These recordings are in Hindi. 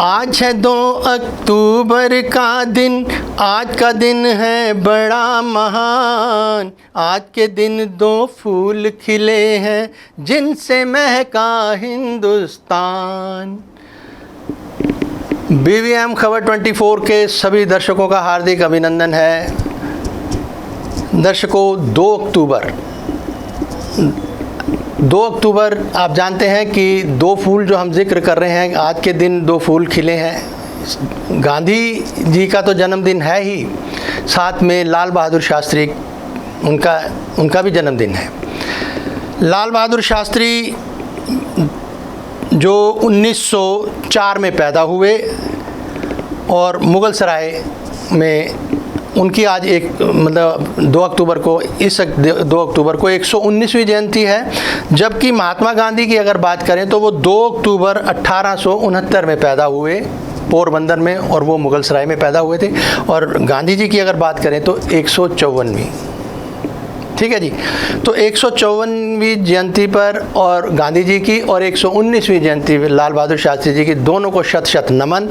आज है 2 अक्टूबर का दिन, आज का दिन है बड़ा महान। आज के दिन 2 फूल खिले हैं जिनसे महका हिंदुस्तान। BVM खबर 24 के सभी दर्शकों का हार्दिक अभिनंदन है। दर्शकों, 2 अक्टूबर आप जानते हैं कि 2 फूल जो हम जिक्र कर रहे हैं, आज के दिन 2 फूल खिले हैं। गांधी जी का तो जन्मदिन है ही, साथ में लाल बहादुर शास्त्री उनका भी जन्मदिन है। लाल बहादुर शास्त्री जो 1904 में पैदा हुए और मुगल सराय में उनकी आज 2 अक्टूबर को 119वीं जयंती है। जबकि महात्मा गांधी की अगर बात करें तो वो 2 अक्टूबर 1869 में पैदा हुए पोरबंदर में, और वो मुगल सराय में पैदा हुए थे। और गांधी जी की अगर बात करें तो 154वीं, ठीक है जी। तो 154वीं जयंती पर और गांधी जी की और 119वीं जयंती पर लाल बहादुर शास्त्री जी की, दोनों को शत शत नमन।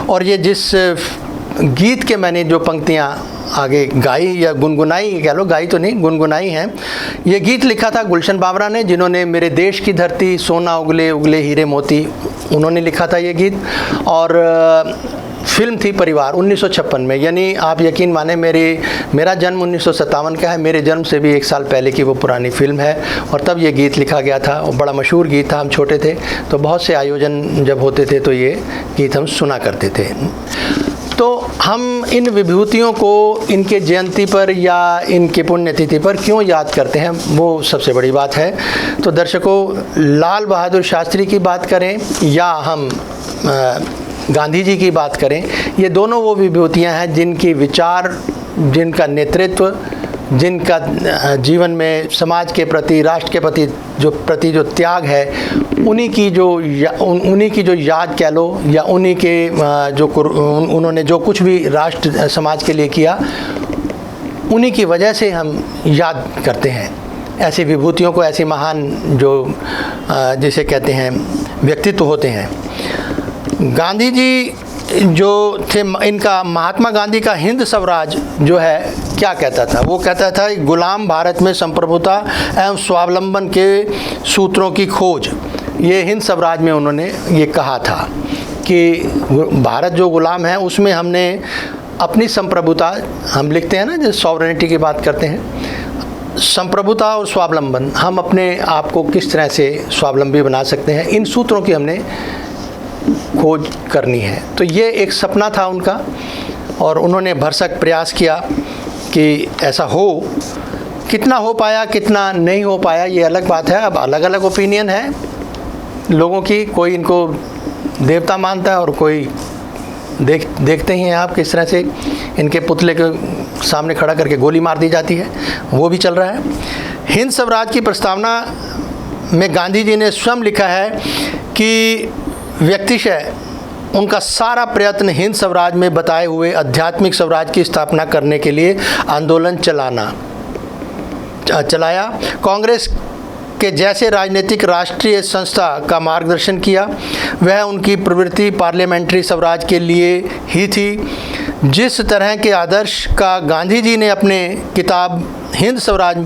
और ये जिस गीत के मैंने जो पंक्तियाँ आगे गाई या गुनगुनाई, कह लो गाई तो नहीं, गुनगुनाई हैं, ये गीत लिखा था गुलशन बाबरा ने, जिन्होंने मेरे देश की धरती सोना उगले उगले हीरे मोती, उन्होंने लिखा था ये गीत। और फिल्म थी परिवार 1956 में, यानी आप यकीन माने मेरा जन्म 1957 का है, मेरे जन्म से भी 1 साल पहले की वो पुरानी फिल्म है। और तब ये गीत लिखा गया था और बड़ा मशहूर गीत था। हम छोटे थे तो बहुत से आयोजन जब होते थे तो ये गीत हम सुना करते थे। तो हम इन विभूतियों को इनके जयंती पर या इनके पुण्यतिथि पर क्यों याद करते हैं, वो सबसे बड़ी बात है। तो दर्शकों, लाल बहादुर शास्त्री की बात करें या हम गांधी जी की बात करें, ये दोनों वो विभूतियां हैं जिनकी विचार, जिनका नेतृत्व, जिनका जीवन में समाज के प्रति, राष्ट्र के प्रति जो त्याग है, उन्हीं की जो याद कह लो, या उन्हीं के उन्होंने जो कुछ भी राष्ट्र समाज के लिए किया, उन्हीं की वजह से हम याद करते हैं ऐसी विभूतियों को, ऐसी महान जो जिसे कहते हैं व्यक्तित्व होते हैं। गांधी जी जो थे, इनका महात्मा गांधी का हिंद स्वराज जो है क्या कहता था, वो कहता था गुलाम भारत में संप्रभुता एवं स्वावलंबन के सूत्रों की खोज। ये हिंद स्वराज में उन्होंने ये कहा था कि भारत जो गुलाम है उसमें हमने अपनी संप्रभुता, हम लिखते हैं ना जो सॉवरेनिटी की बात करते हैं, संप्रभुता और स्वावलंबन, हम अपने आप को किस तरह से स्वावलंबी बना सकते हैं, इन सूत्रों की हमने खोज करनी है। तो ये एक सपना था उनका और उन्होंने भरसक प्रयास किया कि ऐसा हो। कितना हो पाया, कितना नहीं हो पाया, ये अलग बात है। अब अलग अलग ओपिनियन है लोगों की, कोई इनको देवता मानता है और कोई देखते ही हैं आप किस तरह से इनके पुतले के सामने खड़ा करके गोली मार दी जाती है, वो भी चल रहा है। हिंद स्वराज की प्रस्तावना में गांधी जी ने स्वयं लिखा है कि व्यक्तिशः उनका सारा प्रयत्न हिंद स्वराज में बताए हुए आध्यात्मिक स्वराज की स्थापना करने के लिए आंदोलन चलाया। कांग्रेस के जैसे राजनीतिक राष्ट्रीय संस्था का मार्गदर्शन किया। वह उनकी प्रवृत्ति पार्लियामेंट्री स्वराज के लिए ही थी। जिस तरह के आदर्श का गांधी जी ने अपने किताब हिंद स्वराज में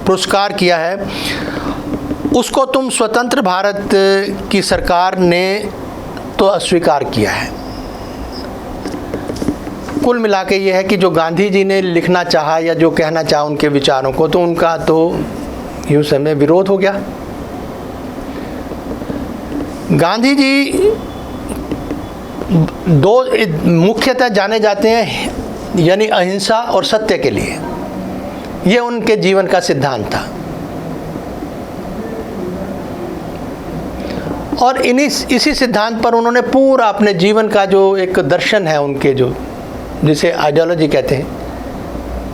पुरस्कार किया है, उसको तुम स्वतंत्र भारत की सरकार ने तो अस्वीकार किया है। कुल मिला के ये है कि जो गांधी जी ने लिखना चाहा या जो कहना चाहा उनके विचारों को, तो उनका तो यूँ समय विरोध हो गया। गांधी जी 2 मुख्यतः जाने जाते हैं, यानी अहिंसा और सत्य के लिए। ये उनके जीवन का सिद्धांत था और इसी सिद्धांत पर उन्होंने पूरा अपने जीवन का जो एक दर्शन है उनके, जो जिसे आइडियोलॉजी कहते हैं,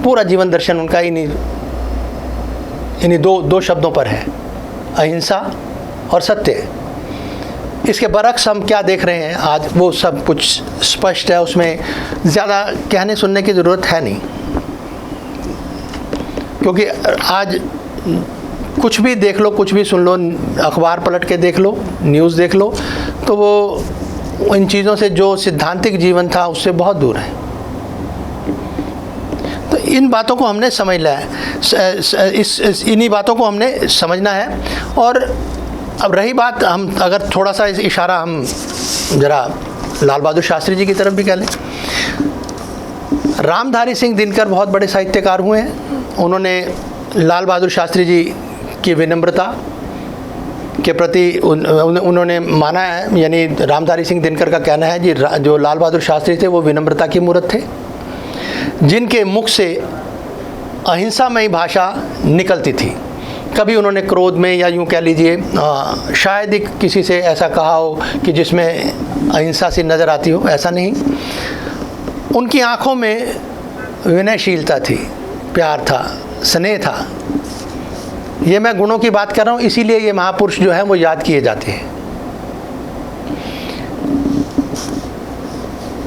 पूरा जीवन दर्शन उनका इन्हीं दो शब्दों पर है, अहिंसा और सत्य। इसके बरक्स हम क्या देख रहे हैं आज, वो सब कुछ स्पष्ट है, उसमें ज़्यादा कहने सुनने की ज़रूरत है नहीं, क्योंकि आज कुछ भी देख लो, कुछ भी सुन लो, अखबार पलट के देख लो, न्यूज़ देख लो, तो वो इन चीज़ों से, जो सिद्धांतिक जीवन था उससे बहुत दूर है। तो इन बातों को हमने समझना है, इन्हीं बातों को हमने समझना है। और अब रही बात, हम अगर थोड़ा सा इशारा हम ज़रा लाल बहादुर शास्त्री जी की तरफ भी कर लें। रामधारी सिंह दिनकर बहुत बड़े साहित्यकार हुए हैं। उन्होंने लाल बहादुर शास्त्री जी की विनम्रता के प्रति उन्होंने माना है, यानी रामधारी सिंह दिनकर का कहना है जी, जो लाल बहादुर शास्त्री थे वो विनम्रता की मूर्त थे, जिनके मुख से अहिंसामयी भाषा निकलती थी। कभी उन्होंने क्रोध में, या यूँ कह लीजिए शायद ही किसी से ऐसा कहा हो कि जिसमें अहिंसा सी नज़र आती हो, ऐसा नहीं। उनकी आँखों में विनयशीलता थी, प्यार था, स्नेह था। ये मैं गुणों की बात कर रहा हूँ, इसीलिए ये महापुरुष जो हैं वो याद किए जाते हैं।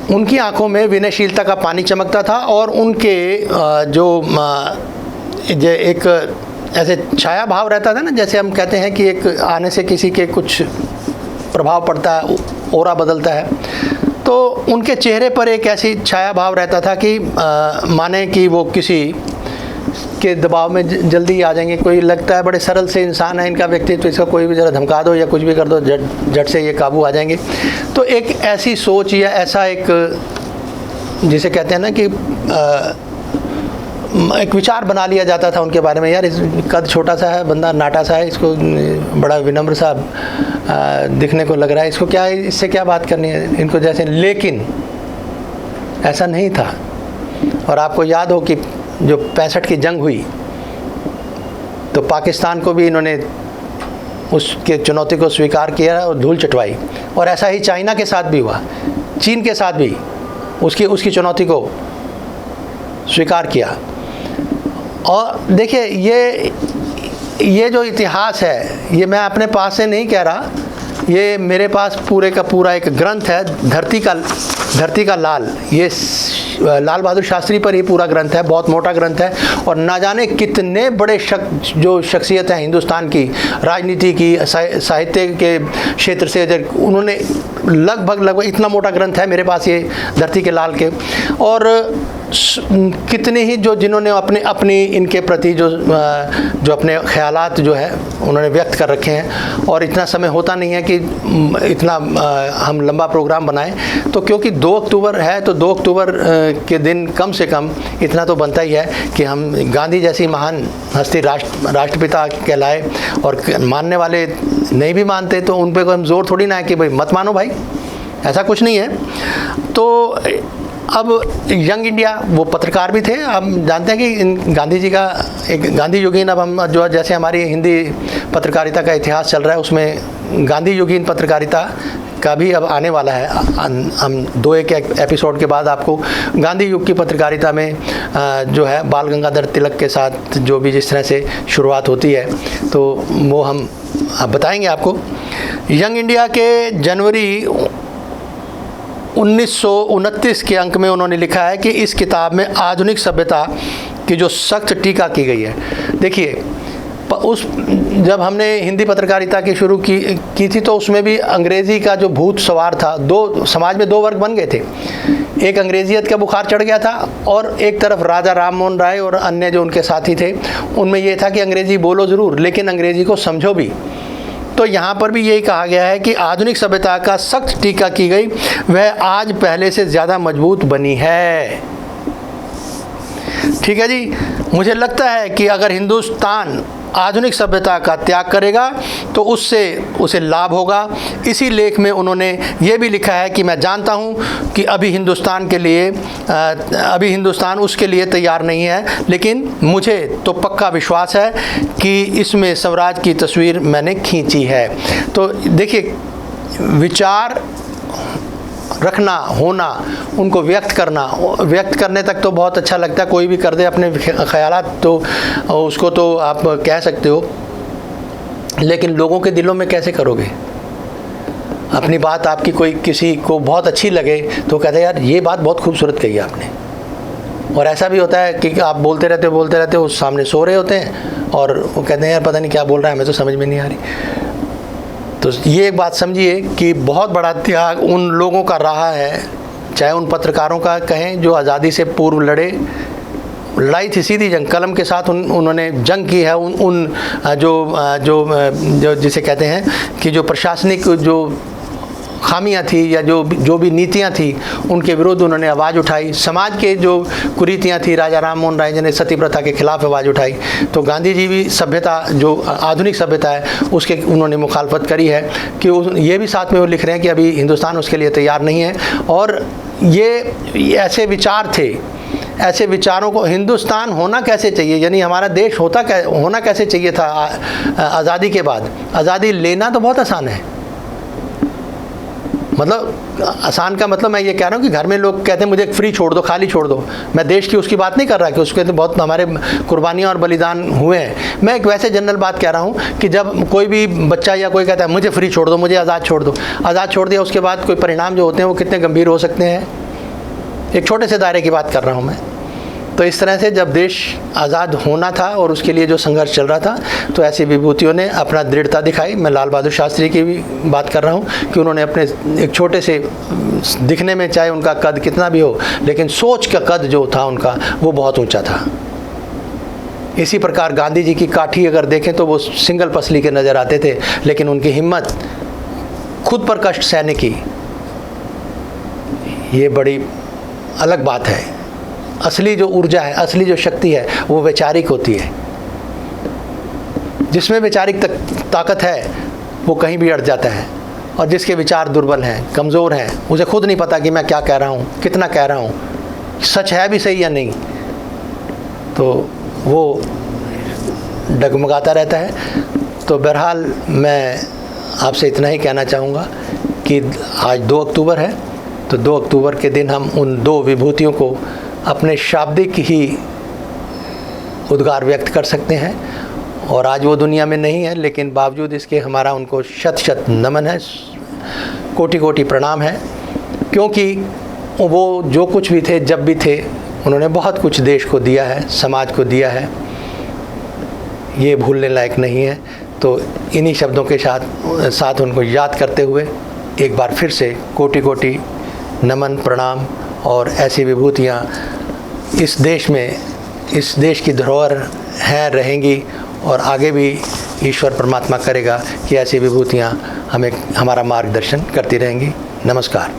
उनकी आंखों में विनयशीलता का पानी चमकता था, और उनके जो एक ऐसे छाया भाव रहता था ना, जैसे हम कहते हैं कि एक आने से किसी के कुछ प्रभाव पड़ता है, ओरा बदलता है, तो उनके चेहरे पर एक ऐसी छाया भाव रहता था कि माने कि वो किसी के दबाव में जल्दी आ जाएंगे। कोई लगता है बड़े सरल से इंसान है, इनका व्यक्तित्व, तो इसका कोई भी ज़रा धमका दो या कुछ भी कर दो, झट से ये काबू आ जाएंगे। तो एक ऐसी सोच, या ऐसा एक, जिसे कहते हैं ना कि एक विचार बना लिया जाता था उनके बारे में, यार इस कद छोटा सा है, बंदा नाटा सा है, इसको बड़ा विनम्र सा दिखने को लग रहा है, इसको क्या, इससे क्या बात करनी है इनको जैसे। लेकिन ऐसा नहीं था। और आपको याद हो कि जो 65 की जंग हुई, तो पाकिस्तान को भी इन्होंने उसके चुनौती को स्वीकार किया और धूल चटवाई। और ऐसा ही चाइना के साथ भी हुआ, चीन के साथ भी उसकी चुनौती को स्वीकार किया। और देखिए, ये जो इतिहास है, ये मैं अपने पास से नहीं कह रहा, ये मेरे पास पूरे का पूरा एक ग्रंथ है, धरती का लाल। ये लाल बहादुर शास्त्री पर ही पूरा ग्रंथ है, बहुत मोटा ग्रंथ है। और ना जाने कितने बड़े जो शख्सियत हैं हिंदुस्तान की, राजनीति की, साहित्य के क्षेत्र से, उन्होंने लगभग इतना मोटा ग्रंथ है मेरे पास ये धरती के लाल के। और कितने ही जिन्होंने अपनी इनके प्रति जो अपने ख्यालात जो है उन्होंने व्यक्त कर रखे हैं। और इतना समय होता नहीं है कि इतना हम लंबा प्रोग्राम बनाएं, तो क्योंकि 2 अक्टूबर है, तो 2 अक्टूबर के दिन कम से कम इतना तो बनता ही है कि हम गांधी जैसी महान हस्ती, राष्ट्रपिता कहलाए। और मानने वाले नहीं भी मानते तो उन पर हम जोर थोड़ी ना है कि भाई मत मानो भाई, ऐसा कुछ नहीं है। तो अब यंग इंडिया, वो पत्रकार भी थे। हम जानते हैं कि गांधी जी का एक गांधी युगीन, अब हम जो जैसे हमारी हिंदी पत्रकारिता का इतिहास चल रहा है, उसमें गांधी युगीन पत्रकारिता का भी अब आने वाला है। हम 2-1 एपिसोड के बाद आपको गांधी युग की पत्रकारिता में जो है बाल गंगाधर तिलक के साथ जो भी जिस तरह से शुरुआत होती है, तो वो हम बताएंगे आपको। यंग इंडिया के जनवरी 1929 के अंक में उन्होंने लिखा है कि इस किताब में आधुनिक सभ्यता की जो सख्त टीका की गई है। देखिए, जब हमने हिंदी पत्रकारिता की शुरू की थी, तो उसमें भी अंग्रेज़ी का जो भूत सवार था, समाज में 2 वर्ग बन गए थे। एक अंग्रेजियत का बुखार चढ़ गया था, और एक तरफ राजा राम मोहन राय और अन्य जो उनके साथी थे, उनमें ये था कि अंग्रेज़ी बोलो ज़रूर, लेकिन अंग्रेज़ी को समझो भी। तो यहाँ पर भी यही कहा गया है कि आधुनिक सभ्यता का सख्त टीका की गई, वह आज पहले से ज़्यादा मजबूत बनी है। ठीक है जी। मुझे लगता है कि अगर हिंदुस्तान आधुनिक सभ्यता का त्याग करेगा तो उससे उसे लाभ होगा। इसी लेख में उन्होंने ये भी लिखा है कि मैं जानता हूँ कि अभी हिंदुस्तान उसके लिए तैयार नहीं है, लेकिन मुझे तो पक्का विश्वास है कि इसमें स्वराज की तस्वीर मैंने खींची है। तो देखिए, विचार रखना, होना, उनको व्यक्त करने तक तो बहुत अच्छा लगता है, कोई भी कर दे अपने ख्यालात, तो उसको तो आप कह सकते हो, लेकिन लोगों के दिलों में कैसे करोगे? अपनी बात आपकी कोई किसी को बहुत अच्छी लगे तो कहते हैं यार ये बात बहुत खूबसूरत कही आपने, और ऐसा भी होता है कि आप बोलते रहते हो, उस सामने सो रहे होते हैं और वो कहते हैं यार पता नहीं क्या बोल रहा है, हमें तो समझ में नहीं आ रही। तो ये एक बात समझिए कि बहुत बड़ा त्याग उन लोगों का रहा है, चाहे उन पत्रकारों का कहें जो आज़ादी से पूर्व लड़ाई थी, सीधी जंग, कलम के साथ उन्होंने जंग की है। उन जो जिसे कहते हैं कि जो प्रशासनिक जो खामियां थी या जो भी नीतियां थी उनके विरुद्ध उन्होंने आवाज़ उठाई। समाज के जो कुरीतियां थी, राजा राम मोहन राय जी ने सती प्रथा के खिलाफ आवाज़ उठाई। तो गांधी जी भी सभ्यता, जो आधुनिक सभ्यता है, उसके उन्होंने मुखालफत करी है। कि ये भी साथ में वो लिख रहे हैं कि अभी हिंदुस्तान उसके लिए तैयार नहीं है। और ये ऐसे विचार थे, ऐसे विचारों को हिंदुस्तान होना कैसे चाहिए, यानी हमारा देश होना कैसे चाहिए था आज़ादी के बाद। आज़ादी लेना तो बहुत आसान है, मतलब आसान का मतलब मैं ये कह रहा हूँ कि घर में लोग कहते हैं मुझे फ्री छोड़ दो, खाली छोड़ दो। मैं देश की उसकी बात नहीं कर रहा कि उसके तो बहुत हमारे कुर्बानियाँ और बलिदान हुए हैं। मैं एक वैसे जनरल बात कह रहा हूँ कि जब कोई भी बच्चा या कोई कहता है मुझे फ्री छोड़ दो, मुझे आज़ाद छोड़ दो, आज़ाद छोड़ दिया, उसके बाद कोई परिणाम जो होते हैं वो कितने गंभीर हो सकते हैं। एक छोटे से दायरे की बात कर रहा हूँ मैं। तो इस तरह से जब देश आज़ाद होना था और उसके लिए जो संघर्ष चल रहा था, तो ऐसी विभूतियों ने अपना दृढ़ता दिखाई। मैं लाल बहादुर शास्त्री की भी बात कर रहा हूँ कि उन्होंने अपने एक छोटे से दिखने में, चाहे उनका कद कितना भी हो, लेकिन सोच का कद जो था उनका वो बहुत ऊंचा था। इसी प्रकार गांधी जी की काठी अगर देखें तो वो सिंगल पसली के नज़र आते थे, लेकिन उनकी हिम्मत, खुद पर कष्ट सहने की, ये बड़ी अलग बात है। असली जो ऊर्जा है, असली जो शक्ति है, वो वैचारिक होती है। जिसमें वैचारिक ताकत है वो कहीं भी अड़ जाता है, और जिसके विचार दुर्बल हैं, कमज़ोर हैं, मुझे खुद नहीं पता कि मैं क्या कह रहा हूँ, कितना कह रहा हूँ, सच है भी सही या नहीं, तो वो डगमगाता रहता है। तो बहरहाल मैं आपसे इतना ही कहना चाहूँगा कि आज 2 अक्टूबर है, तो 2 अक्टूबर के दिन हम उन 2 विभूतियों को अपने शाब्दिक ही उद्गार व्यक्त कर सकते हैं। और आज वो दुनिया में नहीं है, लेकिन बावजूद इसके हमारा उनको शत शत नमन है, कोटि कोटि प्रणाम है। क्योंकि वो जो कुछ भी थे, जब भी थे, उन्होंने बहुत कुछ देश को दिया है, समाज को दिया है, ये भूलने लायक नहीं है। तो इन्हीं शब्दों के साथ उनको याद करते हुए एक बार फिर से कोटि कोटि नमन, प्रणाम। और ऐसी विभूतियाँ इस देश में, इस देश की धरोहर हैं, रहेंगी, और आगे भी ईश्वर परमात्मा करेगा कि ऐसी विभूतियाँ हमें, हमारा मार्गदर्शन करती रहेंगी। नमस्कार।